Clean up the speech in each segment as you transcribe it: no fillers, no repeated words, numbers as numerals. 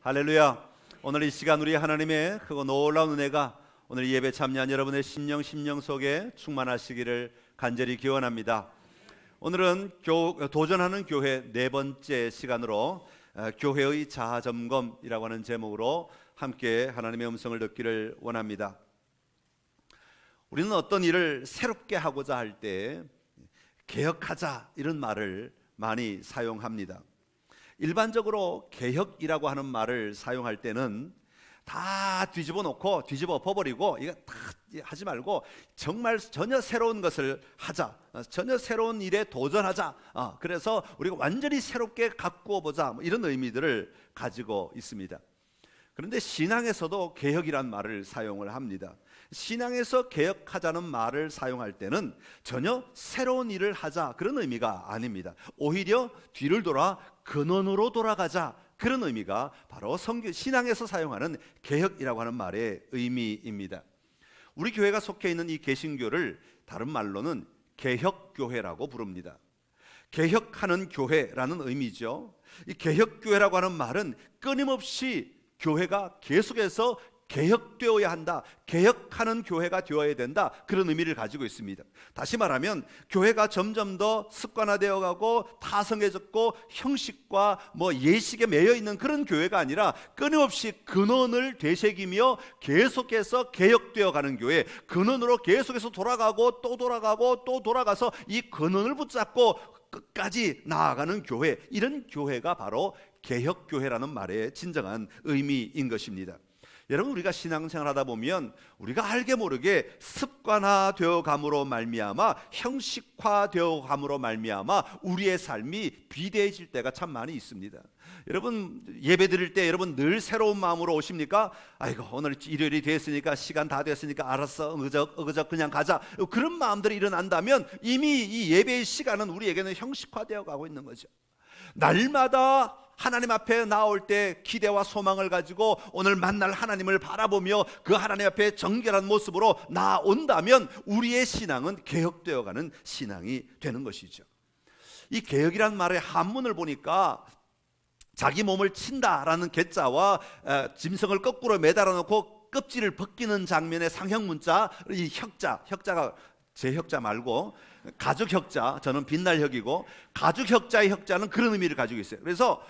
할렐루야. 오늘 이 시간 우리 하나님의 크고 놀라운 은혜가 오늘 예배 참여한 여러분의 심령 속에 충만하시기를 간절히 기원합니다. 오늘은 도전하는 교회 네 번째 시간으로 교회의 자아점검이라고 하는 제목으로 함께 하나님의 음성을 듣기를 원합니다. 우리는 어떤 일을 새롭게 하고자 할 때 개혁하자 이런 말을 많이 사용합니다. 일반적으로 개혁이라고 하는 말을 사용할 때는 다 뒤집어 놓고 뒤집어 엎어버리고 이거 다 하지 말고 정말 전혀 새로운 것을 하자, 전혀 새로운 일에 도전하자, 그래서 우리가 완전히 새롭게 가꾸어 보자, 이런 의미들을 가지고 있습니다. 그런데 신앙에서도 개혁이란 말을 사용을 합니다. 신앙에서 개혁하자는 말을 사용할 때는 전혀 새로운 일을 하자 그런 의미가 아닙니다. 오히려 뒤를 돌아 근원으로 돌아가자 그런 의미가 바로 신앙에서 사용하는 개혁이라고 하는 말의 의미입니다. 우리 교회가 속해 있는 이 개신교를 다른 말로는 개혁교회라고 부릅니다. 개혁하는 교회라는 의미죠. 이 개혁교회라고 하는 말은 끊임없이 교회가 계속해서 개혁되어야 한다, 개혁하는 교회가 되어야 된다, 그런 의미를 가지고 있습니다. 다시 말하면 교회가 점점 더 습관화되어 가고 타성해졌고 형식과 예식에 매여 있는 그런 교회가 아니라 끊임없이 근원을 되새기며 계속해서 개혁되어 가는 교회, 근원으로 계속해서 돌아가고 또 돌아가고 또 돌아가서 이 근원을 붙잡고 끝까지 나아가는 교회, 이런 교회가 바로 개혁교회라는 말의 진정한 의미인 것입니다. 여러분, 우리가 신앙생활하다 보면 우리가 알게 모르게 습관화되어 감으로 말미암아 형식화되어 감으로 말미암아 우리의 삶이 비대해질 때가 참 많이 있습니다. 여러분, 예배 드릴 때 여러분 늘 새로운 마음으로 오십니까? 아이고, 오늘 일요일이 됐으니까, 시간 다 됐으니까 알았어, 어그저 그냥 가자, 그런 마음들이 일어난다면 이미 이 예배의 시간은 우리에게는 형식화되어 가고 있는 거죠. 날마다 하나님 앞에 나올 때 기대와 소망을 가지고 오늘 만날 하나님을 바라보며 그 하나님 앞에 정결한 모습으로 나온다면 우리의 신앙은 개혁되어가는 신앙이 되는 것이죠. 이 개혁이란 말의 한문을 보니까 자기 몸을 친다라는 개자와 짐승을 거꾸로 매달아 놓고 껍질을 벗기는 장면의 상형 문자, 이 혁자가 제 혁자 말고 가죽 혁자, 저는 빛날 혁이고 가죽 혁자의 혁자는 그런 의미를 가지고 있어요. 그래서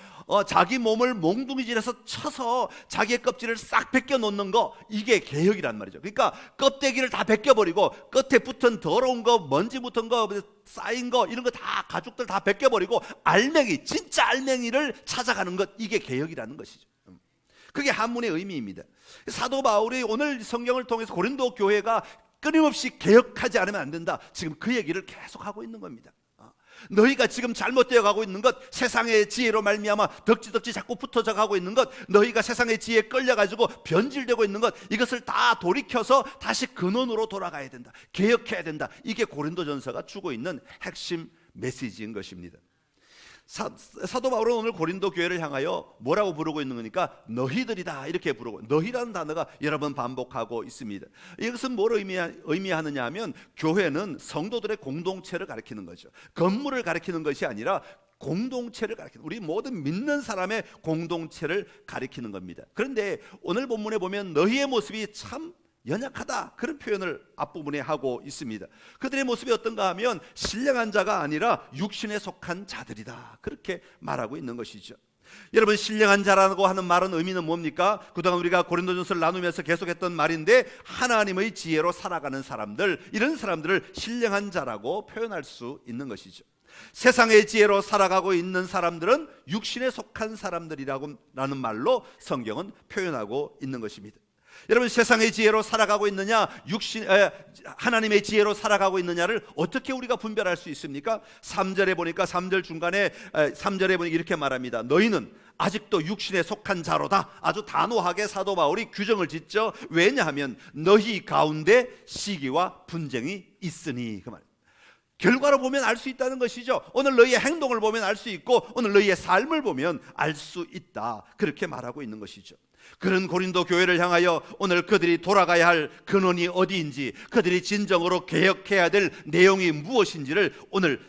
자기 몸을 몽둥이질해서 쳐서 자기의 껍질을 싹 벗겨 놓는 거, 이게 개혁이란 말이죠. 그러니까 껍데기를 다 벗겨버리고 끝에 붙은 더러운 거, 먼지 붙은 거, 쌓인 거, 이런 거 다 가죽들 다 벗겨버리고 알맹이, 진짜 알맹이를 찾아가는 것, 이게 개혁이라는 것이죠. 그게 한문의 의미입니다. 사도 바울이 오늘 성경을 통해서 고린도 교회가 끊임없이 개혁하지 않으면 안 된다, 지금 그 얘기를 계속하고 있는 겁니다. 너희가 지금 잘못되어 가고 있는 것, 세상의 지혜로 말미암아 덕지덕지 자꾸 붙어져 가고 있는 것, 너희가 세상의 지혜에 끌려가지고 변질되고 있는 것, 이것을 다 돌이켜서 다시 근원으로 돌아가야 된다, 개혁해야 된다, 이게 고린도전서가 주고 있는 핵심 메시지인 것입니다. 사도 바울은 오늘 고린도 교회를 향하여 뭐라고 부르고 있는 거니까 너희들이다, 이렇게 부르고, 너희라는 단어가 여러 번 반복하고 있습니다. 이것은 뭘 의미하느냐 하면 교회는 성도들의 공동체를 가리키는 거죠. 건물을 가리키는 것이 아니라 공동체를 가리키는, 우리 모든 믿는 사람의 공동체를 가리키는 겁니다. 그런데 오늘 본문에 보면 너희의 모습이 참 연약하다, 그런 표현을 앞부분에 하고 있습니다. 그들의 모습이 어떤가 하면 신령한 자가 아니라 육신에 속한 자들이다, 그렇게 말하고 있는 것이죠. 여러분, 신령한 자라고 하는 말은 의미는 뭡니까? 그동안 우리가 고린도전서를 나누면서 계속했던 말인데, 하나님의 지혜로 살아가는 사람들, 이런 사람들을 신령한 자라고 표현할 수 있는 것이죠. 세상의 지혜로 살아가고 있는 사람들은 육신에 속한 사람들이라는 말로 성경은 표현하고 있는 것입니다. 여러분, 세상의 지혜로 살아가고 있느냐, 하나님의 지혜로 살아가고 있느냐를 어떻게 우리가 분별할 수 있습니까? 3절에 보니까 3절 중간에 3절에 보니까 이렇게 말합니다. 너희는 아직도 육신에 속한 자로다. 아주 단호하게 사도 바울이 규정을 짓죠. 왜냐하면 너희 가운데 시기와 분쟁이 있으니, 그 말. 결과로 보면 알 수 있다는 것이죠. 오늘 너희의 행동을 보면 알 수 있고 오늘 너희의 삶을 보면 알 수 있다, 그렇게 말하고 있는 것이죠. 그런 고린도 교회를 향하여 오늘 그들이 돌아가야 할 근원이 어디인지, 그들이 진정으로 개혁해야 될 내용이 무엇인지를 오늘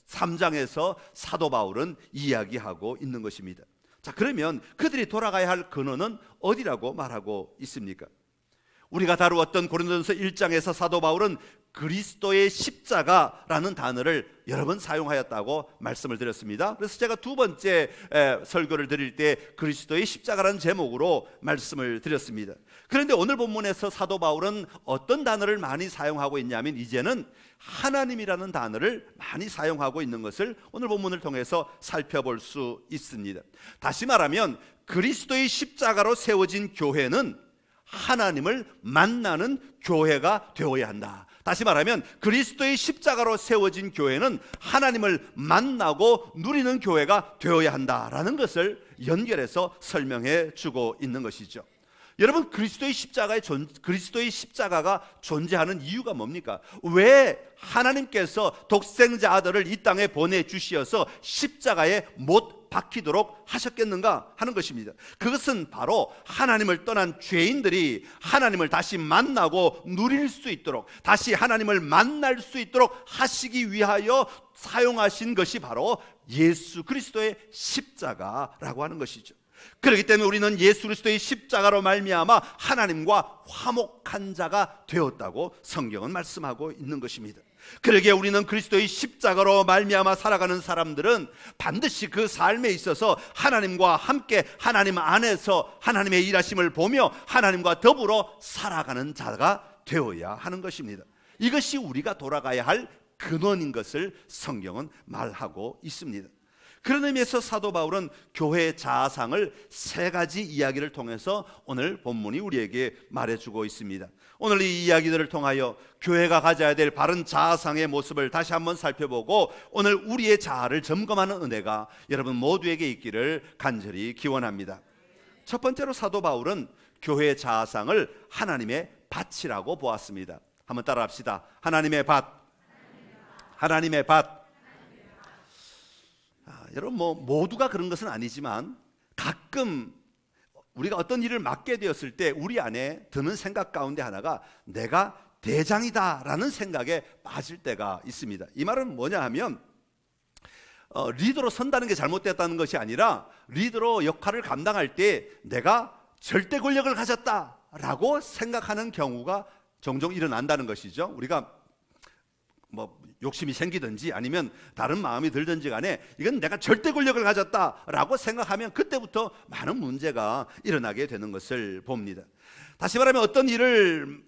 3장에서 사도 바울은 이야기하고 있는 것입니다. 자, 자, 그러면 그들이 돌아가야 할 근원은 어디라고 말하고 있습니까? 우리가 다루었던 고린도전서 1장에서 사도 바울은 그리스도의 십자가라는 단어를 여러 번 사용하였다고 말씀을 드렸습니다. 그래서 제가 두 번째 설교를 드릴 때 그리스도의 십자가라는 제목으로 말씀을 드렸습니다. 그런데 오늘 본문에서 사도 바울은 어떤 단어를 많이 사용하고 있냐면 이제는 하나님이라는 단어를 많이 사용하고 있는 것을 오늘 본문을 통해서 살펴볼 수 있습니다. 다시 말하면 그리스도의 십자가로 세워진 교회는 하나님을 만나는 교회가 되어야 한다. 다시 말하면 그리스도의 십자가로 세워진 교회는 하나님을 만나고 누리는 교회가 되어야 한다라는 것을 연결해서 설명해 주고 있는 것이죠. 여러분, 그리스도의 십자가가 존재하는 이유가 뭡니까? 왜 하나님께서 독생자 아들을 이 땅에 보내주시어서 십자가에 못 박히도록 하셨겠는가 하는 것입니다. 그것은 바로 하나님을 떠난 죄인들이 하나님을 다시 만나고 누릴 수 있도록, 다시 하나님을 만날 수 있도록 하시기 위하여 사용하신 것이 바로 예수 그리스도의 십자가라고 하는 것이죠. 그렇기 때문에 우리는 예수 그리스도의 십자가로 말미암아 하나님과 화목한 자가 되었다고 성경은 말씀하고 있는 것입니다. 그러기에 우리는 그리스도의 십자가로 말미암아 살아가는 사람들은 반드시 그 삶에 있어서 하나님과 함께 하나님 안에서 하나님의 일하심을 보며 하나님과 더불어 살아가는 자가 되어야 하는 것입니다. 이것이 우리가 돌아가야 할 근원인 것을 성경은 말하고 있습니다. 그런 의미에서 사도 바울은 교회의 자아상을 세 가지 이야기를 통해서 오늘 본문이 우리에게 말해주고 있습니다. 오늘 이 이야기들을 통하여 교회가 가져야 될 바른 자아상의 모습을 다시 한번 살펴보고 오늘 우리의 자아를 점검하는 은혜가 여러분 모두에게 있기를 간절히 기원합니다. 첫 번째로 사도 바울은 교회의 자아상을 하나님의 밭이라고 보았습니다. 한번 따라합시다. 하나님의 밭. 하나님의 밭. 여러분 모두가 그런 것은 아니지만 가끔 우리가 어떤 일을 맡게 되었을 때 우리 안에 드는 생각 가운데 하나가 내가 대장이다라는 생각에 빠질 때가 있습니다. 이 말은 뭐냐 하면 리더로 선다는 게 잘못됐다는 것이 아니라 리더로 역할을 감당할 때 내가 절대 권력을 가졌다라고 생각하는 경우가 종종 일어난다는 것이죠. 우리가 욕심이 생기든지 아니면 다른 마음이 들든지 간에 이건 내가 절대 권력을 가졌다라고 생각하면 그때부터 많은 문제가 일어나게 되는 것을 봅니다. 다시 말하면 어떤 일을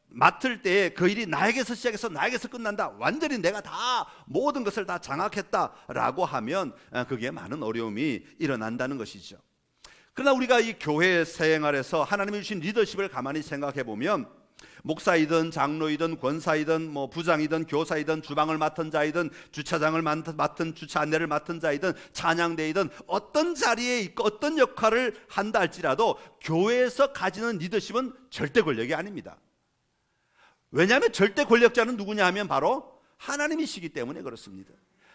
맡을 때 그 일이 나에게서 시작해서 나에게서 끝난다, 완전히 내가 다 모든 것을 다 장악했다라고 하면 그게 많은 어려움이 일어난다는 것이죠. 그러나 우리가 이 교회 생활에서 하나님이 주신 리더십을 가만히 생각해 보면 목사이든 장로이든 권사이든 부장이든 교사이든 주방을 맡은 자이든 주차장을 맡은 주차 안내를 맡은 자이든 찬양대이든 어떤 자리에 있고 어떤 역할을 한다 할지라도 교회에서 가지는 리더십은 절대 권력이 아닙니다. 왜냐하면 절대 권력자는 누구냐 하면 바로 하나님이시기 때문에 그렇습니다.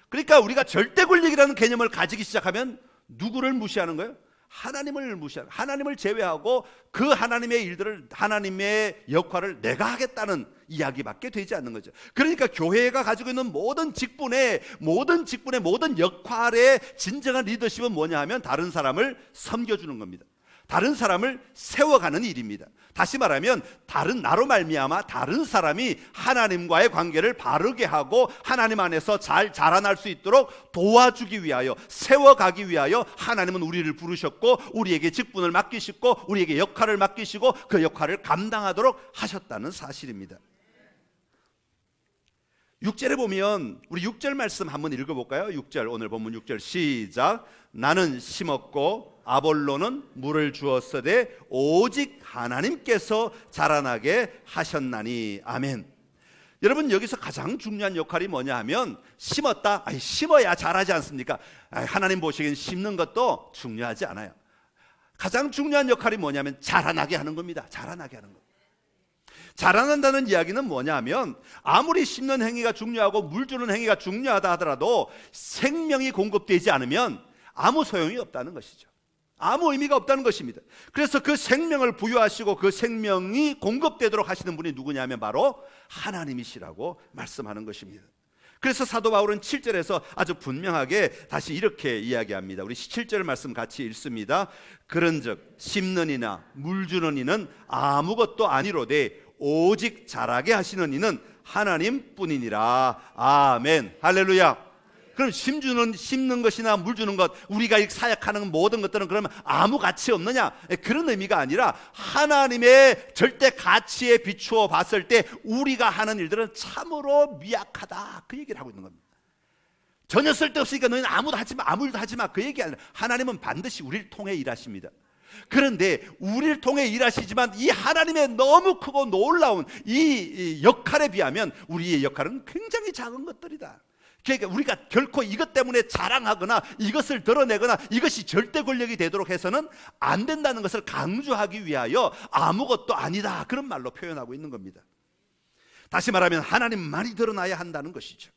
그러니까 우리가 절대 권력이라는 개념을 가지기 시작하면 누구를 무시하는 거예요? 하나님을 무시하는, 하나님을 제외하고 그 하나님의 일들을, 하나님의 역할을 내가 하겠다는 이야기밖에 되지 않는 거죠. 그러니까 교회가 가지고 있는 모든 직분의 모든 역할의 진정한 리더십은 뭐냐 하면 다른 사람을 섬겨주는 겁니다. 다른 사람을 세워가는 일입니다. 다시 말하면 나로 말미암아 다른 사람이 하나님과의 관계를 바르게 하고 하나님 안에서 잘 자라날 수 있도록 도와주기 위하여, 세워가기 위하여 하나님은 우리를 부르셨고 우리에게 직분을 맡기시고 우리에게 역할을 맡기시고 그 역할을 감당하도록 하셨다는 사실입니다. 6절에 보면 우리 6절 말씀 한번 읽어볼까요? 6절, 오늘 본문 6절 시작. 나는 심었고 아볼로는 물을 주었으되 오직 하나님께서 자라나게 하셨나니. 아멘. 여러분, 여기서 가장 중요한 역할이 뭐냐 하면 심었다, 심어야 자라지 않습니까? 하나님 보시기엔 심는 것도 중요하지 않아요. 가장 중요한 역할이 뭐냐면 자라나게 하는 겁니다. 자라나게 하는 것. 자라난다는 이야기는 뭐냐 하면 아무리 심는 행위가 중요하고 물 주는 행위가 중요하다 하더라도 생명이 공급되지 않으면 아무 소용이 없다는 것이죠. 아무 의미가 없다는 것입니다. 그래서 그 생명을 부여하시고 그 생명이 공급되도록 하시는 분이 누구냐면 바로 하나님이시라고 말씀하는 것입니다. 그래서 사도 바울은 7절에서 아주 분명하게 다시 이렇게 이야기합니다. 우리 7절 말씀 같이 읽습니다. 그런즉 심는 이나 물 주는 이는 아무것도 아니로되 오직 자라게 하시는 이는 하나님뿐이니라. 아멘. 할렐루야. 그럼 심는 것이나 물 주는 것, 우리가 사역하는 모든 것들은 그러면 아무 가치 없느냐? 그런 의미가 아니라 하나님의 절대 가치에 비추어 봤을 때 우리가 하는 일들은 참으로 미약하다, 그 얘기를 하고 있는 겁니다. 전혀 쓸데없으니까 너희는 아무 일도 하지 마, 그 얘기 아니라 하나님은 반드시 우리를 통해 일하십니다. 그런데 우리를 통해 일하시지만 이 하나님의 너무 크고 놀라운 이 역할에 비하면 우리의 역할은 굉장히 작은 것들이다. 그러니까 우리가 결코 이것 때문에 자랑하거나 이것을 드러내거나 이것이 절대 권력이 되도록 해서는 안 된다는 것을 강조하기 위하여 아무것도 아니다, 그런 말로 표현하고 있는 겁니다. 다시 말하면 하나님만이 드러나야 한다는 것이죠.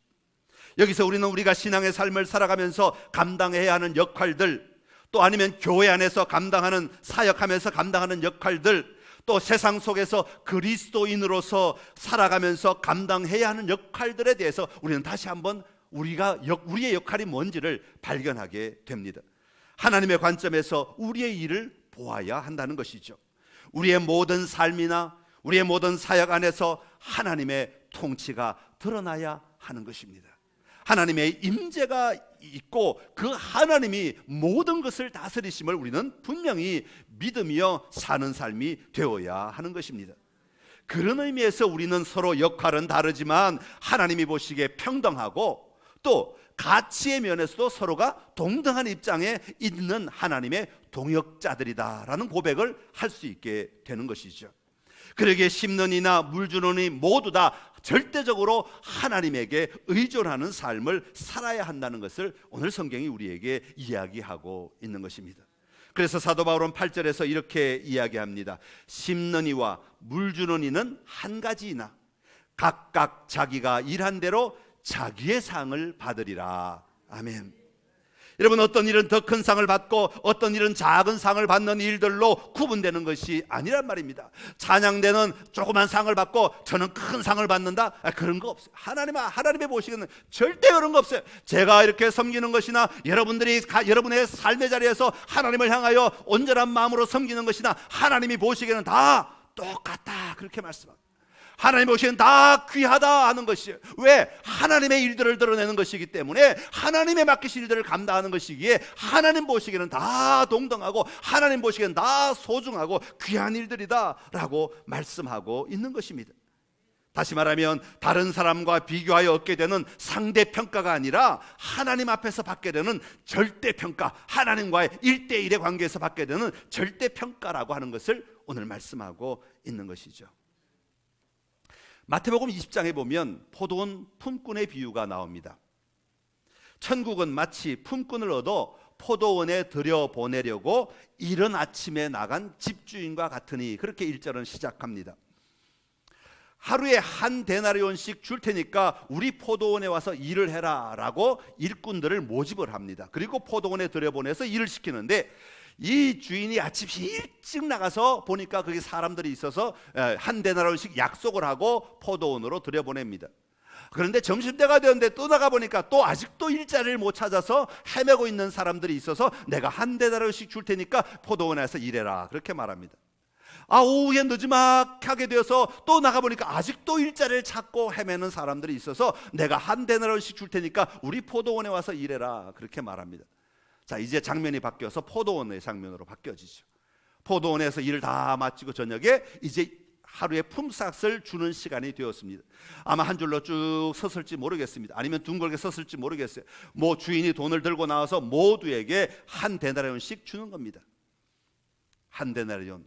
여기서 우리는 우리가 신앙의 삶을 살아가면서 감당해야 하는 역할들, 또 아니면 교회 안에서 감당하는, 사역하면서 감당하는 역할들, 또 세상 속에서 그리스도인으로서 살아가면서 감당해야 하는 역할들에 대해서 우리는 다시 한번 우리의 역할이 뭔지를 발견하게 됩니다. 하나님의 관점에서 우리의 일을 보아야 한다는 것이죠. 우리의 모든 삶이나 우리의 모든 사역 안에서 하나님의 통치가 드러나야 하는 것입니다. 하나님의 임재가 있고 그 하나님이 모든 것을 다스리심을 우리는 분명히 믿으며 사는 삶이 되어야 하는 것입니다. 그런 의미에서 우리는 서로 역할은 다르지만 하나님이 보시기에 평등하고 또 가치의 면에서도 서로가 동등한 입장에 있는 하나님의 동역자들이다라는 고백을 할 수 있게 되는 것이죠. 그러기에 심는 이나 물 주는 이 모두 다 절대적으로 하나님에게 의존하는 삶을 살아야 한다는 것을 오늘 성경이 우리에게 이야기하고 있는 것입니다. 그래서 사도 바울은 8절에서 이렇게 이야기합니다. 심는 이와 물 주는 이는 한 가지이나 각각 자기가 일한 대로 자기의 상을 받으리라. 아멘. 여러분, 어떤 일은 더 큰 상을 받고 어떤 일은 작은 상을 받는 일들로 구분되는 것이 아니란 말입니다. 찬양대는 조그만 상을 받고 저는 큰 상을 받는다, 그런 거 없어요. 하나님의 보시기에는 절대 그런 거 없어요. 제가 이렇게 섬기는 것이나 여러분들이 여러분의 삶의 자리에서 하나님을 향하여 온전한 마음으로 섬기는 것이나 하나님이 보시기에는 다 똑같다, 그렇게 말씀합니다. 하나님 보시기엔 다 귀하다 하는 것이에요. 왜? 하나님의 일들을 드러내는 것이기 때문에, 하나님의 맡기신 일들을 감당하는 것이기에 하나님 보시기에는 다 동등하고 하나님 보시기에는 다 소중하고 귀한 일들이다 라고 말씀하고 있는 것입니다. 다시 말하면 다른 사람과 비교하여 얻게 되는 상대평가가 아니라 하나님 앞에서 받게 되는 절대평가, 하나님과의 1대1의 관계에서 받게 되는 절대평가라고 하는 것을 오늘 말씀하고 있는 것이죠. 마태복음 20장에 보면 포도원 품꾼의 비유가 나옵니다. 천국은 마치 품꾼을 얻어 포도원에 들여보내려고 이른 아침에 나간 집주인과 같으니, 그렇게 1절은 시작합니다. 하루에 한 데나리온씩 줄 테니까 우리 포도원에 와서 일을 해라 라고 일꾼들을 모집을 합니다. 그리고 포도원에 들여보내서 일을 시키는데, 이 주인이 아침 일찍 나가서 보니까 거기 사람들이 있어서 한 데나리온씩 약속을 하고 포도원으로 들여보냅니다. 그런데 점심때가 되었는데 또 나가보니까 또 아직도 일자리를 못 찾아서 헤매고 있는 사람들이 있어서 내가 한 데나리온씩 줄 테니까 포도원에서 일해라, 그렇게 말합니다. 오후에 늦지막하게 되어서 또 나가보니까 아직도 일자리를 찾고 헤매는 사람들이 있어서 내가 한 데나리온씩 줄 테니까 우리 포도원에 와서 일해라, 그렇게 말합니다. 자, 이제 장면이 바뀌어서 포도원의 장면으로 바뀌어지죠. 포도원에서 일을 다 마치고 저녁에 이제 하루의 품삯을 주는 시간이 되었습니다. 아마 한 줄로 쭉 섰을지 모르겠습니다. 아니면 둥글게 섰을지 모르겠어요. 주인이 돈을 들고 나와서 모두에게 한 데나리온씩 주는 겁니다. 한 데나리온.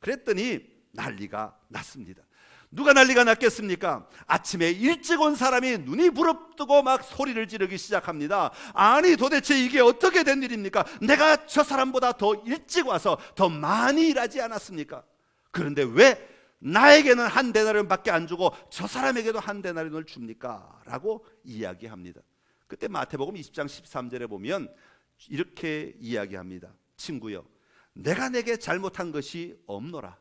그랬더니 난리가 났습니다. 누가 난리가 났겠습니까? 아침에 일찍 온 사람이 눈이 부릅뜨고 막 소리를 지르기 시작합니다. 아니, 도대체 이게 어떻게 된 일입니까? 내가 저 사람보다 더 일찍 와서 더 많이 일하지 않았습니까? 그런데 왜 나에게는 한 데나리온밖에 안 주고 저 사람에게도 한 데나리온을 줍니까? 라고 이야기합니다. 그때 마태복음 20장 13절에 보면 이렇게 이야기합니다. 친구여, 내가 내게 잘못한 것이 없노라.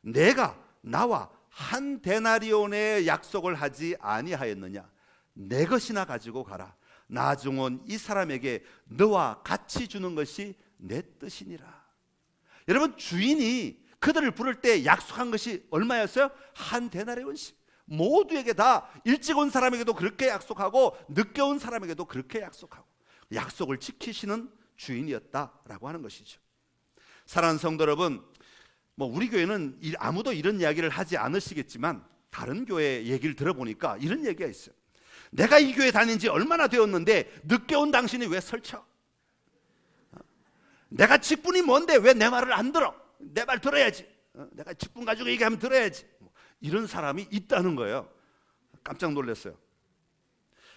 내가 나와 한 데나리온의 약속을 하지 아니하였느냐? 내 것이나 가지고 가라. 나중 온 이 사람에게 너와 같이 주는 것이 내 뜻이니라. 여러분, 주인이 그들을 부를 때 약속한 것이 얼마였어요? 한 데나리온씩. 모두에게 다, 일찍 온 사람에게도 그렇게 약속하고 늦게 온 사람에게도 그렇게 약속하고, 약속을 지키시는 주인이었다라고 하는 것이죠. 사랑하는 성도 여러분, 우리 교회는 아무도 이런 이야기를 하지 않으시겠지만 다른 교회 얘기를 들어보니까 이런 얘기가 있어요. 내가 이 교회 다닌 지 얼마나 되었는데 늦게 온 당신이 왜 설쳐? 내가 직분이 뭔데 왜 내 말을 안 들어? 내 말 들어야지. 내가 직분 가지고 얘기하면 들어야지. 이런 사람이 있다는 거예요. 깜짝 놀랐어요.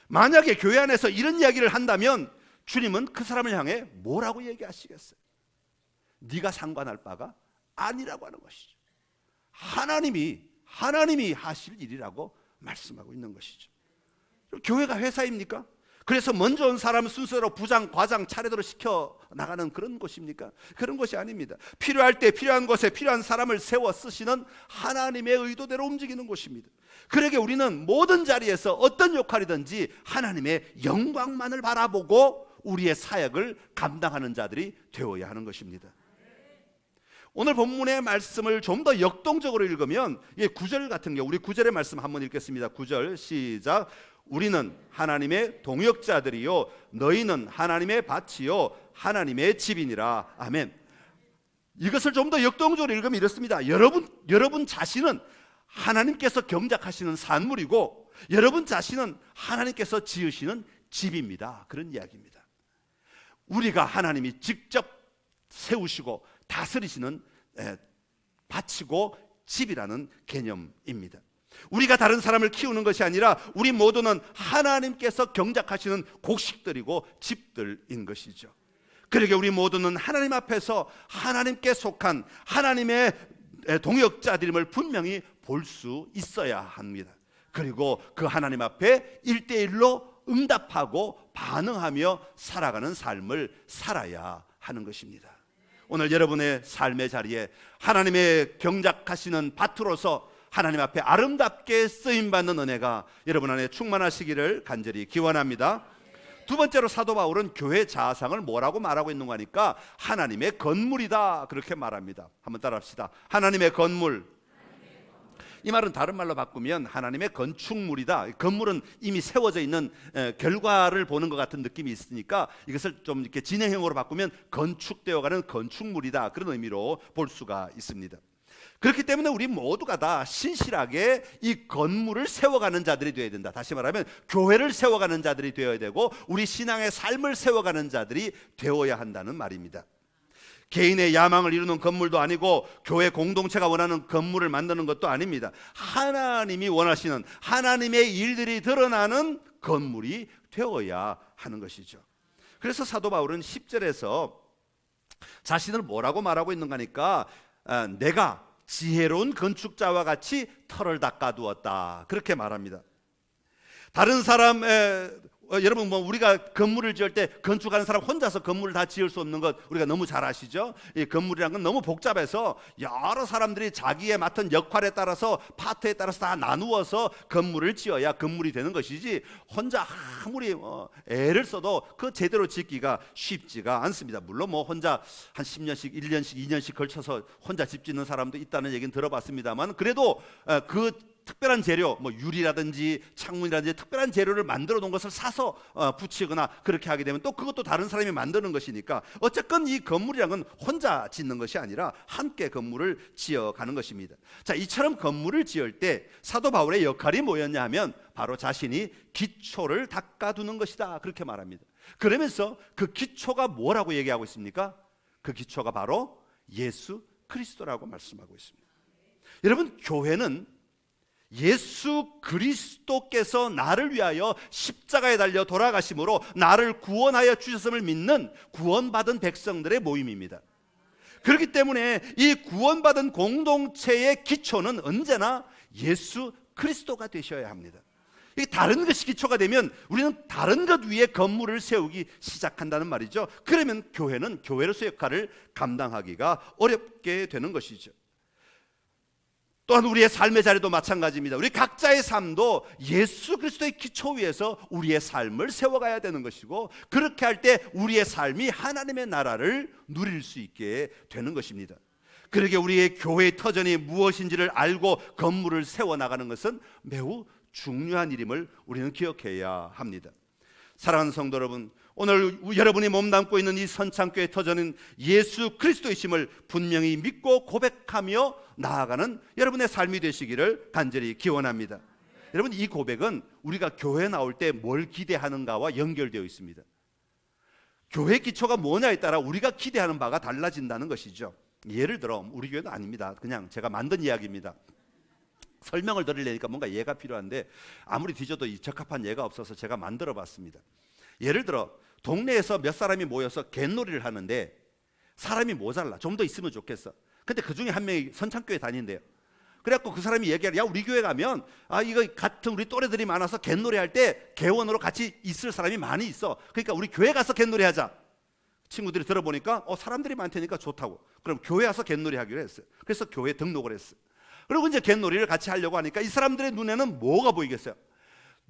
만약에 교회 안에서 이런 이야기를 한다면 주님은 그 사람을 향해 뭐라고 얘기하시겠어요? 네가 상관할 바가 아니라고 하는 것이죠. 하나님이 하실 일이라고 말씀하고 있는 것이죠. 교회가 회사입니까? 그래서 먼저 온 사람 순서로 부장, 과장 차례대로 시켜 나가는 그런 곳입니까? 그런 것이 아닙니다. 필요할 때 필요한 곳에 필요한 사람을 세워 쓰시는 하나님의 의도대로 움직이는 곳입니다. 그러게 우리는 모든 자리에서 어떤 역할이든지 하나님의 영광만을 바라보고 우리의 사역을 감당하는 자들이 되어야 하는 것입니다. 오늘 본문의 말씀을 좀 더 역동적으로 읽으면 9절 같은 경우, 우리 9절의 말씀 한번 읽겠습니다. 9절 시작. 우리는 하나님의 동역자들이요 너희는 하나님의 밭이요 하나님의 집이니라. 아멘. 이것을 좀 더 역동적으로 읽으면 이렇습니다. 여러분 자신은 하나님께서 경작하시는 산물이고 여러분 자신은 하나님께서 지으시는 집입니다. 그런 이야기입니다. 우리가 하나님이 직접 세우시고 다스리시는 밭이고 집이라는 개념입니다. 우리가 다른 사람을 키우는 것이 아니라 우리 모두는 하나님께서 경작하시는 곡식들이고 집들인 것이죠. 그러게 우리 모두는 하나님 앞에서 하나님께 속한 하나님의 동역자들임을 분명히 볼 수 있어야 합니다. 그리고 그 하나님 앞에 1대1로 응답하고 반응하며 살아가는 삶을 살아야 하는 것입니다. 오늘 여러분의 삶의 자리에 하나님의 경작하시는 밭으로서 하나님 앞에 아름답게 쓰임받는 은혜가 여러분 안에 충만하시기를 간절히 기원합니다. 두 번째로 사도 바울은 교회 자상을 뭐라고 말하고 있는가 하니까 하나님의 건물이다 그렇게 말합니다. 한번 따라합시다. 하나님의 건물. 이 말은 다른 말로 바꾸면 하나님의 건축물이다. 건물은 이미 세워져 있는 결과를 보는 것 같은 느낌이 있으니까 이것을 좀 이렇게 진행형으로 바꾸면 건축되어가는 건축물이다 그런 의미로 볼 수가 있습니다. 그렇기 때문에 우리 모두가 다 신실하게 이 건물을 세워가는 자들이 되어야 된다. 다시 말하면 교회를 세워가는 자들이 되어야 되고 우리 신앙의 삶을 세워가는 자들이 되어야 한다는 말입니다. 개인의 야망을 이루는 건물도 아니고 교회 공동체가 원하는 건물을 만드는 것도 아닙니다. 하나님이 원하시는 하나님의 일들이 드러나는 건물이 되어야 하는 것이죠. 그래서 사도 바울은 10절에서 자신을 뭐라고 말하고 있는가 하니까 내가 지혜로운 건축자와 같이 털을 닦아두었다 그렇게 말합니다. 다른 사람 여러분 우리가 건물을 지을 때 건축하는 사람 혼자서 건물을 다 지을 수 없는 것 우리가 너무 잘 아시죠? 이 건물이란 건 너무 복잡해서 여러 사람들이 자기의 맡은 역할에 따라서 파트에 따라서 다 나누어서 건물을 지어야 건물이 되는 것이지 혼자 아무리 애를 써도 그 제대로 짓기가 쉽지가 않습니다. 물론 혼자 한 10년씩 1년씩 2년씩 걸쳐서 혼자 집 짓는 사람도 있다는 얘기는 들어봤습니다만 그래도 그 특별한 재료, 유리라든지 창문이라든지 특별한 재료를 만들어 놓은 것을 사서 붙이거나 그렇게 하게 되면 또 그것도 다른 사람이 만드는 것이니까 어쨌건 이 건물이란 건 혼자 짓는 것이 아니라 함께 건물을 지어가는 것입니다. 자, 이처럼 건물을 지을 때 사도 바울의 역할이 뭐였냐 하면 바로 자신이 기초를 닦아두는 것이다 그렇게 말합니다. 그러면서 그 기초가 뭐라고 얘기하고 있습니까? 그 기초가 바로 예수 그리스도라고 말씀하고 있습니다. 여러분, 교회는 예수 그리스도께서 나를 위하여 십자가에 달려 돌아가심으로 나를 구원하여 주셨음을 믿는 구원받은 백성들의 모임입니다. 그렇기 때문에 이 구원받은 공동체의 기초는 언제나 예수 그리스도가 되셔야 합니다. 이게 다른 것이 기초가 되면 우리는 다른 것 위에 건물을 세우기 시작한다는 말이죠. 그러면 교회는 교회로서의 역할을 감당하기가 어렵게 되는 것이죠. 또한 우리의 삶의 자리도 마찬가지입니다. 우리 각자의 삶도 예수 그리스도의 기초 위에서 우리의 삶을 세워가야 되는 것이고, 그렇게 할 때 우리의 삶이 하나님의 나라를 누릴 수 있게 되는 것입니다. 그러게 우리의 교회의 터전이 무엇인지를 알고 건물을 세워나가는 것은 매우 중요한 일임을 우리는 기억해야 합니다. 사랑하는 성도 여러분, 오늘 여러분이 몸담고 있는 이 선창교회 터전은 예수 그리스도이심을 분명히 믿고 고백하며 나아가는 여러분의 삶이 되시기를 간절히 기원합니다. 여러분, 이 고백은 우리가 교회 나올 때 뭘 기대하는가와 연결되어 있습니다. 교회 기초가 뭐냐에 따라 우리가 기대하는 바가 달라진다는 것이죠. 예를 들어, 우리 교회는 아닙니다. 그냥 제가 만든 이야기입니다. 설명을 드리려니까 뭔가 예가 필요한데 아무리 뒤져도 이 적합한 예가 없어서 제가 만들어 봤습니다. 예를 들어 동네에서 몇 사람이 모여서 갯놀이를 하는데 사람이 모자라, 좀 더 있으면 좋겠어. 근데 그 중에 한 명이 선창교회 다닌대요. 그래갖고 그 사람이 얘기하래, 야, 우리 교회 가면 이거 같은 우리 또래들이 많아서 갯놀이 할 때 개원으로 같이 있을 사람이 많이 있어. 그러니까 우리 교회 가서 갯놀이 하자. 친구들이 들어보니까 사람들이 많다니까 좋다고. 그럼 교회 와서 갯놀이 하기로 했어요. 그래서 교회 등록을 했어요. 그리고 이제 갯놀이를 같이 하려고 하니까 이 사람들의 눈에는 뭐가 보이겠어요?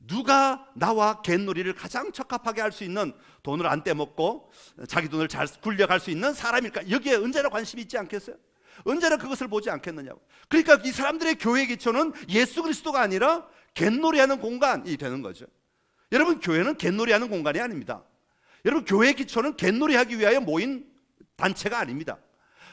누가 나와 갯놀이를 가장 적합하게 할 수 있는, 돈을 안 떼먹고 자기 돈을 잘 굴려갈 수 있는 사람일까? 여기에 언제나 관심이 있지 않겠어요? 언제나 그것을 보지 않겠느냐고. 그러니까 이 사람들의 교회 기초는 예수 그리스도가 아니라 갯놀이하는 공간이 되는 거죠. 여러분, 교회는 갯놀이하는 공간이 아닙니다. 여러분, 교회 기초는 갯놀이하기 위하여 모인 단체가 아닙니다.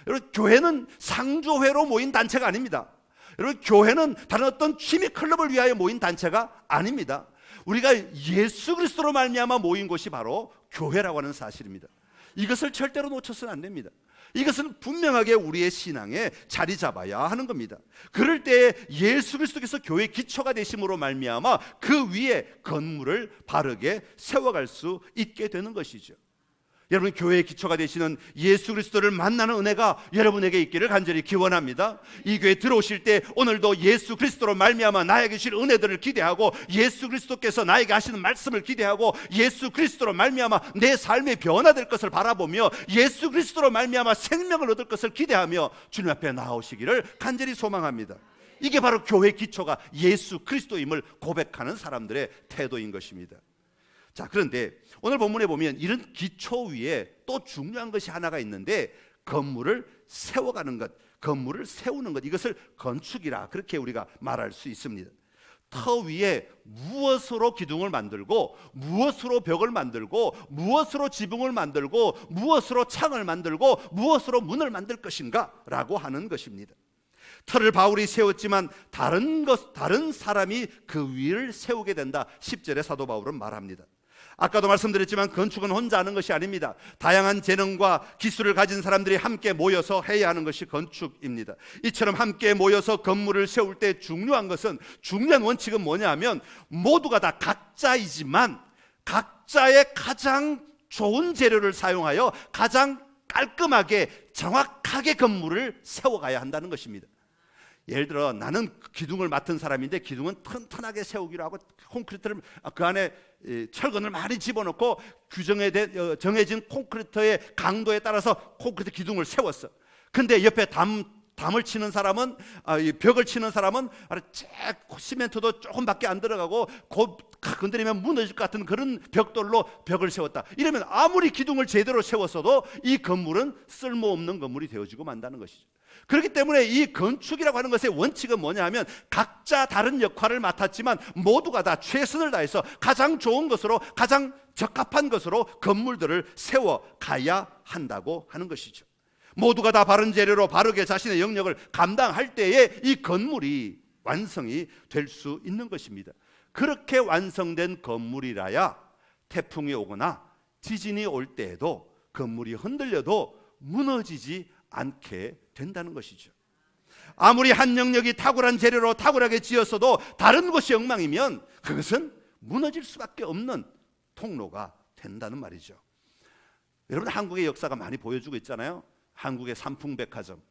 여러분, 교회는 상조회로 모인 단체가 아닙니다. 여러분, 교회는 다른 어떤 취미 클럽을 위하여 모인 단체가 아닙니다. 우리가 예수 그리스도로 말미암아 모인 곳이 바로 교회라고 하는 사실입니다. 이것을 절대로 놓쳐서는 안 됩니다. 이것은 분명하게 우리의 신앙에 자리 잡아야 하는 겁니다. 그럴 때 예수 그리스도께서 교회의 기초가 되심으로 말미암아 그 위에 건물을 바르게 세워갈 수 있게 되는 것이죠. 여러분, 교회의 기초가 되시는 예수 그리스도를 만나는 은혜가 여러분에게 있기를 간절히 기원합니다. 이 교회에 들어오실 때 오늘도 예수 그리스도로 말미암아 나에게 주실 은혜들을 기대하고, 예수 그리스도께서 나에게 하시는 말씀을 기대하고, 예수 그리스도로 말미암아 내 삶이 변화될 것을 바라보며, 예수 그리스도로 말미암아 생명을 얻을 것을 기대하며 주님 앞에 나오시기를 간절히 소망합니다. 이게 바로 교회의 기초가 예수 그리스도임을 고백하는 사람들의 태도인 것입니다. 자, 그런데 오늘 본문에 보면 이런 기초 위에 또 중요한 것이 하나가 있는데, 건물을 세워가는 것, 건물을 세우는 것, 이것을 건축이라 그렇게 우리가 말할 수 있습니다. 터 위에 무엇으로 기둥을 만들고, 무엇으로 벽을 만들고, 무엇으로 지붕을 만들고, 무엇으로 창을 만들고, 무엇으로 문을 만들 것인가 라고 하는 것입니다. 터를 바울이 세웠지만 다른 사람이 그 위를 세우게 된다, 10절에 사도 바울은 말합니다. 아까도 말씀드렸지만 건축은 혼자 하는 것이 아닙니다. 다양한 재능과 기술을 가진 사람들이 함께 모여서 해야 하는 것이 건축입니다. 이처럼 함께 모여서 건물을 세울 때 중요한 원칙은 뭐냐 하면, 모두가 다 각자이지만 각자의 가장 좋은 재료를 사용하여 가장 깔끔하게 정확하게 건물을 세워가야 한다는 것입니다. 예를 들어 나는 기둥을 맡은 사람인데 기둥은 튼튼하게 세우기로 하고 콘크리트를 그 안에 철근을 많이 집어넣고 정해진 콘크리트의 강도에 따라서 콘크리트 기둥을 세웠어. 근데 옆에 담을 치는 사람은, 벽을 치는 사람은 시멘트도 조금밖에 안 들어가고 건드리면 무너질 것 같은 그런 벽돌로 벽을 세웠다. 이러면 아무리 기둥을 제대로 세웠어도 이 건물은 쓸모없는 건물이 되어지고 만다는 것이죠. 그렇기 때문에 이 건축이라고 하는 것의 원칙은 뭐냐 하면, 각자 다른 역할을 맡았지만 모두가 다 최선을 다해서 가장 좋은 것으로, 가장 적합한 것으로 건물들을 세워가야 한다고 하는 것이죠. 모두가 다 바른 재료로 바르게 자신의 영역을 감당할 때에 이 건물이 완성이 될 수 있는 것입니다. 그렇게 완성된 건물이라야 태풍이 오거나 지진이 올 때에도 건물이 흔들려도 무너지지 않게 된다는 것이죠. 아무리 한 영역이 탁월한 재료로 탁월하게 지었어도 다른 곳이 엉망이면 그것은 무너질 수밖에 없는 통로가 된다는 말이죠. 여러분, 한국의 역사가 많이 보여주고 있잖아요. 한국의 삼풍백화점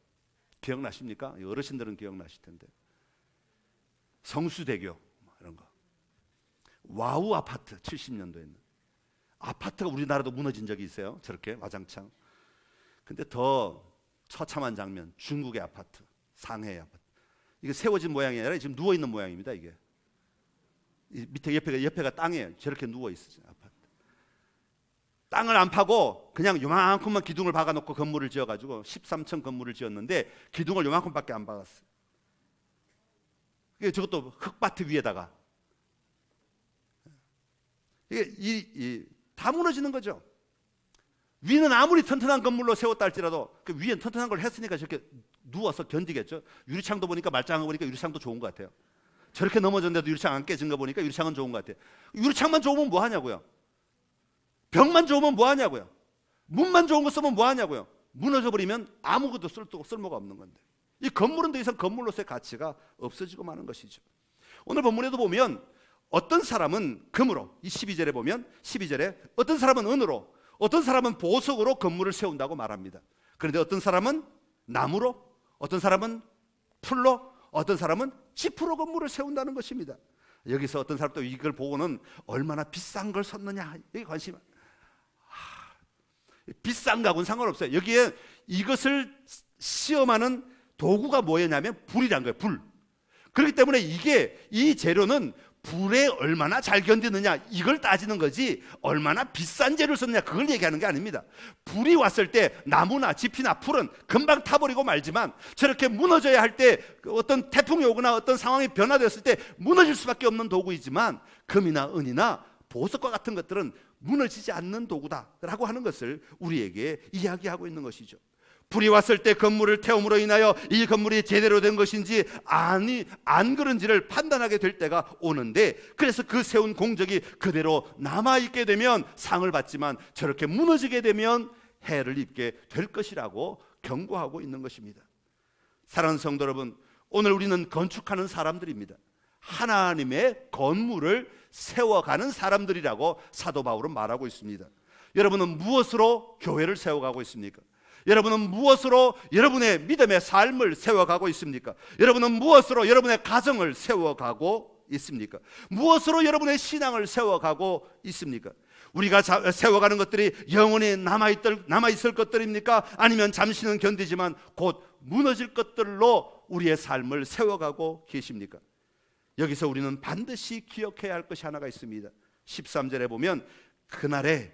기억나십니까? 어르신들은 기억나실 텐데, 성수대교 이런 거, 와우 아파트 70년도에 있는 아파트가 우리나라도 무너진 적이 있어요. 저렇게 와장창. 근데 더 처참한 장면, 중국의 아파트, 상해의 아파트. 이게 세워진 모양이 아니라 지금 누워 있는 모양입니다. 이게 이 밑에 옆에가 땅이에요. 저렇게 누워 있어요. 아파트. 땅을 안 파고 그냥 요만큼만 기둥을 박아놓고 건물을 지어가지고 13층 건물을 지었는데 기둥을 요만큼밖에 안 박았어요. 저것도 흙밭 위에다가 이게 다 무너지는 거죠. 위는 아무리 튼튼한 건물로 세웠다 할지라도 그 위엔 튼튼한 걸 했으니까 저렇게 누워서 견디겠죠. 유리창도 보니까 말짱한 거 보니까 유리창도 좋은 것 같아요. 저렇게 넘어졌는데도 유리창 안 깨진 거 보니까 유리창은 좋은 것 같아요. 유리창만 좋으면 뭐 하냐고요. 벽만 좋으면 뭐 하냐고요. 문만 좋은 거 쓰면 뭐 하냐고요. 무너져버리면 아무것도 쓸모가 없는 건데, 이 건물은 더 이상 건물로서의 가치가 없어지고 마는 것이죠. 오늘 본문에도 보면 어떤 사람은 금으로, 이 12절에 보면 12절에 어떤 사람은 은으로, 어떤 사람은 보석으로 건물을 세운다고 말합니다. 그런데 어떤 사람은 나무로, 어떤 사람은 풀로, 어떤 사람은 지프로 건물을 세운다는 것입니다. 여기서 어떤 사람도 이걸 보고는 얼마나 비싼 걸 썼느냐, 여기 관심. 비싼 가구는 상관없어요. 여기에 이것을 시험하는 도구가 뭐였냐면 불이란 거예요. 불. 그렇기 때문에 이 재료는 불에 얼마나 잘 견디느냐, 이걸 따지는 거지 얼마나 비싼 재료를 썼느냐 그걸 얘기하는 게 아닙니다. 불이 왔을 때 나무나 짚이나 풀은 금방 타버리고 말지만, 저렇게 무너져야 할 때 어떤 태풍이 오거나 어떤 상황이 변화되었을 때 무너질 수밖에 없는 도구이지만, 금이나 은이나 보석과 같은 것들은 무너지지 않는 도구다라고 하는 것을 우리에게 이야기하고 있는 것이죠. 불이 왔을 때 건물을 태움으로 인하여 이 건물이 제대로 된 것인지 안 그런지를 판단하게 될 때가 오는데, 그래서 그 세운 공적이 그대로 남아있게 되면 상을 받지만 저렇게 무너지게 되면 해를 입게 될 것이라고 경고하고 있는 것입니다. 사랑하는 성도 여러분, 오늘 우리는 건축하는 사람들입니다. 하나님의 건물을 세워가는 사람들이라고 사도 바울은 말하고 있습니다. 여러분은 무엇으로 교회를 세워가고 있습니까? 여러분은 무엇으로 여러분의 믿음의 삶을 세워가고 있습니까? 여러분은 무엇으로 여러분의 가정을 세워가고 있습니까? 무엇으로 여러분의 신앙을 세워가고 있습니까? 우리가 세워가는 것들이 영원히 남아있을 것들입니까? 아니면 잠시는 견디지만 곧 무너질 것들로 우리의 삶을 세워가고 계십니까? 여기서 우리는 반드시 기억해야 할 것이 하나가 있습니다. 13절에 보면 그날에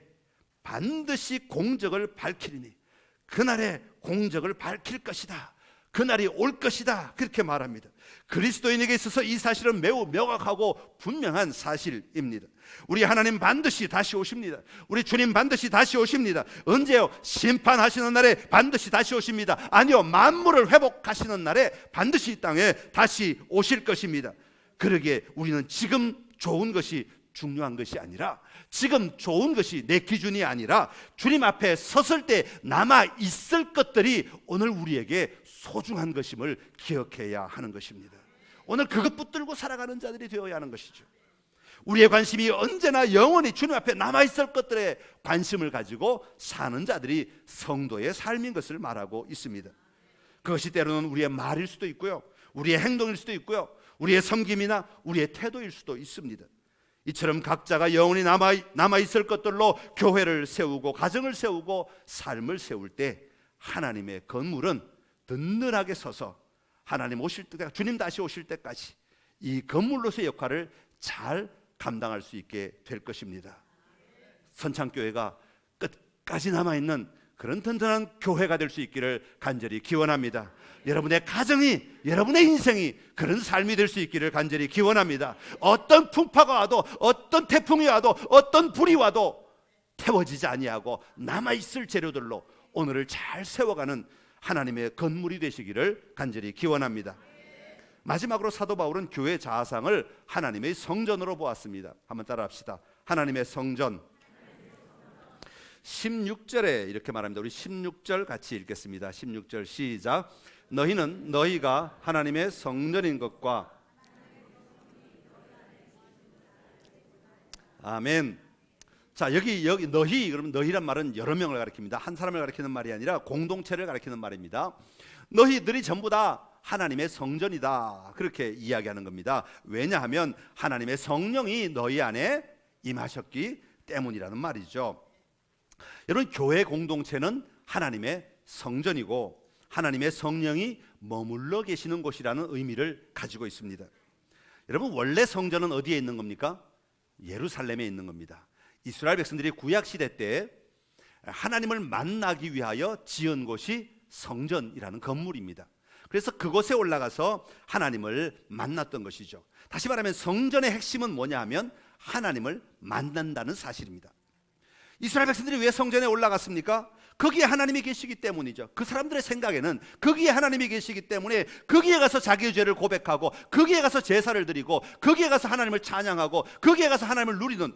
반드시 공적을 밝히리니, 그날에 공적을 밝힐 것이다, 그날이 올 것이다, 그렇게 말합니다. 그리스도인에게 있어서 이 사실은 매우 명확하고 분명한 사실입니다. 우리 하나님 반드시 다시 오십니다. 우리 주님 반드시 다시 오십니다. 언제요? 심판하시는 날에 반드시 다시 오십니다. 아니요, 만물을 회복하시는 날에 반드시 이 땅에 다시 오실 것입니다. 그러기에 우리는 지금 좋은 것이 중요한 것이 아니라, 지금 좋은 것이 내 기준이 아니라 주님 앞에 섰을 때 남아있을 것들이 오늘 우리에게 소중한 것임을 기억해야 하는 것입니다. 오늘 그것 붙들고 살아가는 자들이 되어야 하는 것이죠. 우리의 관심이 언제나 영원히 주님 앞에 남아있을 것들에 관심을 가지고 사는 자들이 성도의 삶인 것을 말하고 있습니다. 그것이 때로는 우리의 말일 수도 있고요, 우리의 행동일 수도 있고요, 우리의 섬김이나 우리의 태도일 수도 있습니다. 이처럼 각자가 영원히 남아있을 것들로 교회를 세우고 가정을 세우고 삶을 세울 때 하나님의 건물은 든든하게 서서 하나님 오실 때, 주님 다시 오실 때까지 이 건물로서의 역할을 잘 감당할 수 있게 될 것입니다. 선창교회가 끝까지 남아있는 그런 든든한 교회가 될 수 있기를 간절히 기원합니다. 여러분의 가정이, 여러분의 인생이 그런 삶이 될 수 있기를 간절히 기원합니다. 어떤 풍파가 와도, 어떤 태풍이 와도, 어떤 불이 와도 태워지지 아니하고 남아있을 재료들로 오늘을 잘 세워가는 하나님의 건물이 되시기를 간절히 기원합니다. 마지막으로 사도 바울은 교회 자아상을 하나님의 성전으로 보았습니다. 한번 따라합시다. 하나님의 성전. 16절에 이렇게 말합니다. 우리 16절 같이 읽겠습니다. 16절 시작. 너희는 너희가 하나님의 성전인 것과, 아멘. 자, 여기 너희, 그러면 너희란 말은 여러 명을 가리킵니다. 한 사람을 가리키는 말이 아니라 공동체를 가리키는 말입니다. 너희들이 전부 다 하나님의 성전이다, 그렇게 이야기하는 겁니다. 왜냐하면 하나님의 성령이 너희 안에 임하셨기 때문이라는 말이죠. 여러분, 교회 공동체는 하나님의 성전이고 하나님의 성령이 머물러 계시는 곳이라는 의미를 가지고 있습니다. 여러분, 원래 성전은 어디에 있는 겁니까? 예루살렘에 있는 겁니다. 이스라엘 백성들이 구약시대 때 하나님을 만나기 위하여 지은 곳이 성전이라는 건물입니다. 그래서 그곳에 올라가서 하나님을 만났던 것이죠. 다시 말하면 성전의 핵심은 뭐냐 하면 하나님을 만난다는 사실입니다. 이스라엘 백성들이 왜 성전에 올라갔습니까? 거기에 하나님이 계시기 때문이죠. 그 사람들의 생각에는 거기에 하나님이 계시기 때문에 거기에 가서 자기의 죄를 고백하고 거기에 가서 제사를 드리고 거기에 가서 하나님을 찬양하고 거기에 가서 하나님을 누리는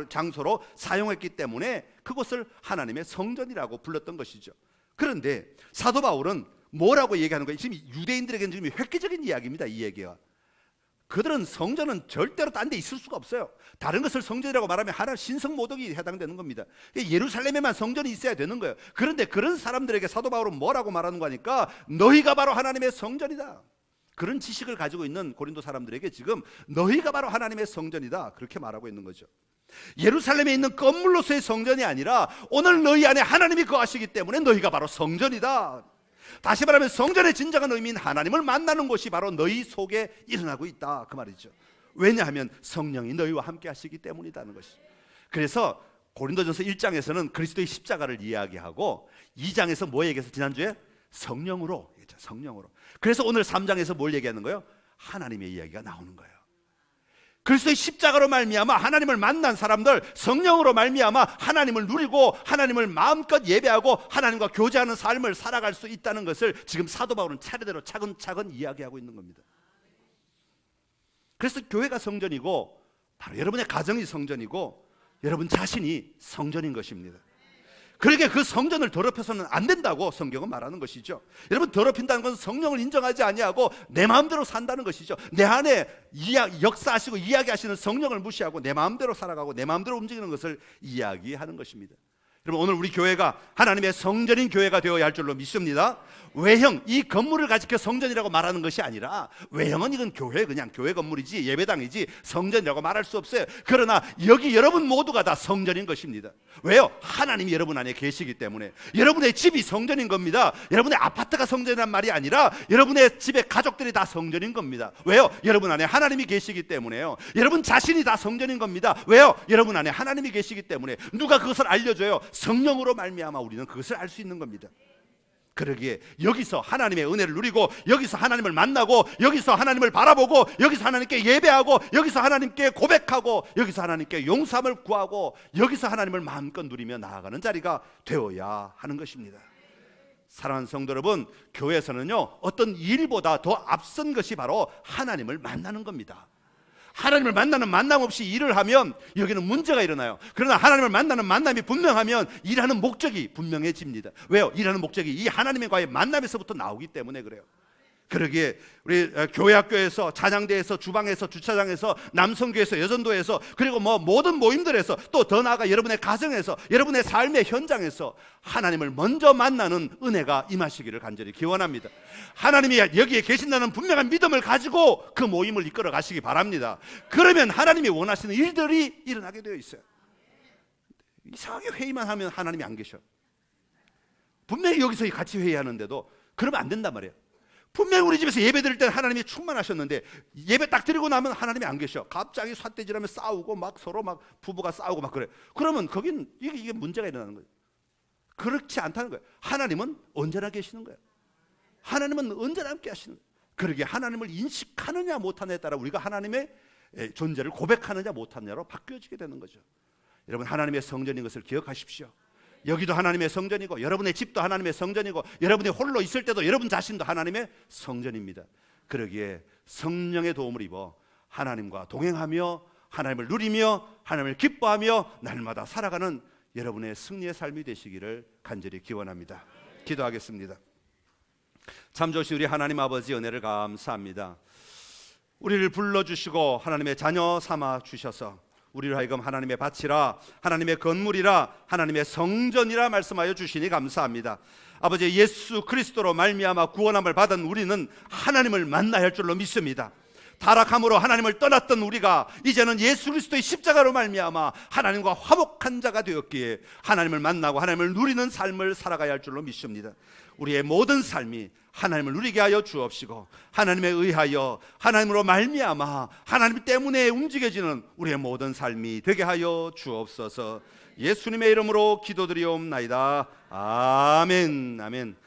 장소로 사용했기 때문에 그곳을 하나님의 성전이라고 불렀던 것이죠. 그런데 사도 바울은 뭐라고 얘기하는 거예요? 지금 유대인들에게는 지금 획기적인 이야기입니다. 이 얘기가. 그들은 성전은 절대로 딴 데 있을 수가 없어요. 다른 것을 성전이라고 말하면 하나님 신성모독이 해당되는 겁니다. 예루살렘에만 성전이 있어야 되는 거예요. 그런데 그런 사람들에게 사도 바울은 뭐라고 말하는 거니까 너희가 바로 하나님의 성전이다. 그런 지식을 가지고 있는 고린도 사람들에게 지금 너희가 바로 하나님의 성전이다 그렇게 말하고 있는 거죠. 예루살렘에 있는 건물로서의 성전이 아니라 오늘 너희 안에 하나님이 거하시기 때문에 너희가 바로 성전이다. 다시 말하면 성전의 진정한 의미인 하나님을 만나는 곳이 바로 너희 속에 일어나고 있다 그 말이죠. 왜냐하면 성령이 너희와 함께 하시기 때문이라는 것이. 그래서 고린도전서 1장에서는 그리스도의 십자가를 이야기하고 2장에서 뭐 얘기해서 지난주에 성령으로 얘기했죠. 성령으로. 그래서 오늘 3장에서 뭘 얘기하는 거예요? 하나님의 이야기가 나오는 거예요. 그리스도의 십자가로 말미암아 하나님을 만난 사람들, 성령으로 말미암아 하나님을 누리고 하나님을 마음껏 예배하고 하나님과 교제하는 삶을 살아갈 수 있다는 것을 지금 사도 바울은 차례대로 차근차근 이야기하고 있는 겁니다. 그래서 교회가 성전이고 바로 여러분의 가정이 성전이고 여러분 자신이 성전인 것입니다. 그러니까 그 성전을 더럽혀서는 안 된다고 성경은 말하는 것이죠. 여러분, 더럽힌다는 것은 성령을 인정하지 아니하고 내 마음대로 산다는 것이죠. 내 안에 역사하시고 이야기하시는 성령을 무시하고 내 마음대로 살아가고 내 마음대로 움직이는 것을 이야기하는 것입니다. 여러분, 오늘 우리 교회가 하나님의 성전인 교회가 되어야 할 줄로 믿습니다. 외형, 이 건물을 가지고 성전이라고 말하는 것이 아니라 외형은 이건 교회, 그냥 교회 건물이지 예배당이지 성전이라고 말할 수 없어요. 그러나 여기 여러분 모두가 다 성전인 것입니다. 왜요? 하나님이 여러분 안에 계시기 때문에. 여러분의 집이 성전인 겁니다. 여러분의 아파트가 성전이란 말이 아니라 여러분의 집의 가족들이 다 성전인 겁니다. 왜요? 여러분 안에 하나님이 계시기 때문에요. 여러분 자신이 다 성전인 겁니다. 왜요? 여러분 안에 하나님이 계시기 때문에. 누가 그것을 알려줘요? 성령으로 말미암아 우리는 그것을 알 수 있는 겁니다. 그러기에 여기서 하나님의 은혜를 누리고 여기서 하나님을 만나고 여기서 하나님을 바라보고 여기서 하나님께 예배하고 여기서 하나님께 고백하고 여기서 하나님께 용서함을 구하고 여기서 하나님을 마음껏 누리며 나아가는 자리가 되어야 하는 것입니다. 사랑하는 성도 여러분, 교회에서는요 어떤 일보다 더 앞선 것이 바로 하나님을 만나는 겁니다. 하나님을 만나는 만남 없이 일을 하면 여기는 문제가 일어나요. 그러나 하나님을 만나는 만남이 분명하면 일하는 목적이 분명해집니다. 왜요? 일하는 목적이 이 하나님과의 만남에서부터 나오기 때문에 그래요. 그러기에 우리 교회 학교에서 찬양대에서 주방에서 주차장에서 남성교회에서 여전도에서 그리고 뭐 모든 모임들에서 또 더 나아가 여러분의 가정에서 여러분의 삶의 현장에서 하나님을 먼저 만나는 은혜가 임하시기를 간절히 기원합니다. 하나님이 여기에 계신다는 분명한 믿음을 가지고 그 모임을 이끌어 가시기 바랍니다. 그러면 하나님이 원하시는 일들이 일어나게 되어 있어요. 이상하게 회의만 하면 하나님이 안 계셔. 분명히 여기서 같이 회의하는데도 그러면 안 된단 말이에요. 분명히 우리 집에서 예배 드릴 때는 하나님이 충만하셨는데 예배 딱 드리고 나면 하나님이 안 계셔. 갑자기 삿대질하며 싸우고 막 서로 막 부부가 싸우고 막 그래. 그러면 거긴 이게 문제가 일어나는 거예요. 그렇지 않다는 거예요. 하나님은 언제나 계시는 거예요. 하나님은 언제나 함께 하시는 거예요. 그러기에 하나님을 인식하느냐 못하느냐에 따라 우리가 하나님의 존재를 고백하느냐 못하느냐로 바뀌어지게 되는 거죠. 여러분, 하나님의 성전인 것을 기억하십시오. 여기도 하나님의 성전이고 여러분의 집도 하나님의 성전이고 여러분이 홀로 있을 때도 여러분 자신도 하나님의 성전입니다. 그러기에 성령의 도움을 입어 하나님과 동행하며 하나님을 누리며 하나님을 기뻐하며 날마다 살아가는 여러분의 승리의 삶이 되시기를 간절히 기원합니다. 기도하겠습니다. 참 좋으신 우리 하나님 아버지 은혜를 감사합니다. 우리를 불러주시고 하나님의 자녀 삼아 주셔서 우리를 하여금 하나님의 밭이라 하나님의 건물이라 하나님의 성전이라 말씀하여 주시니 감사합니다. 아버지, 예수 그리스도로 말미암아 구원함을 받은 우리는 하나님을 만나야 할 줄로 믿습니다. 타락함으로 하나님을 떠났던 우리가 이제는 예수 그리스도의 십자가로 말미암아 하나님과 화목한 자가 되었기에 하나님을 만나고 하나님을 누리는 삶을 살아가야 할 줄로 믿습니다. 우리의 모든 삶이 하나님을 누리게 하여 주옵시고 하나님에 의하여 하나님으로 말미암아 하나님 때문에 움직여지는 우리의 모든 삶이 되게 하여 주옵소서. 예수님의 이름으로 기도드리옵나이다. 아멘. 아멘.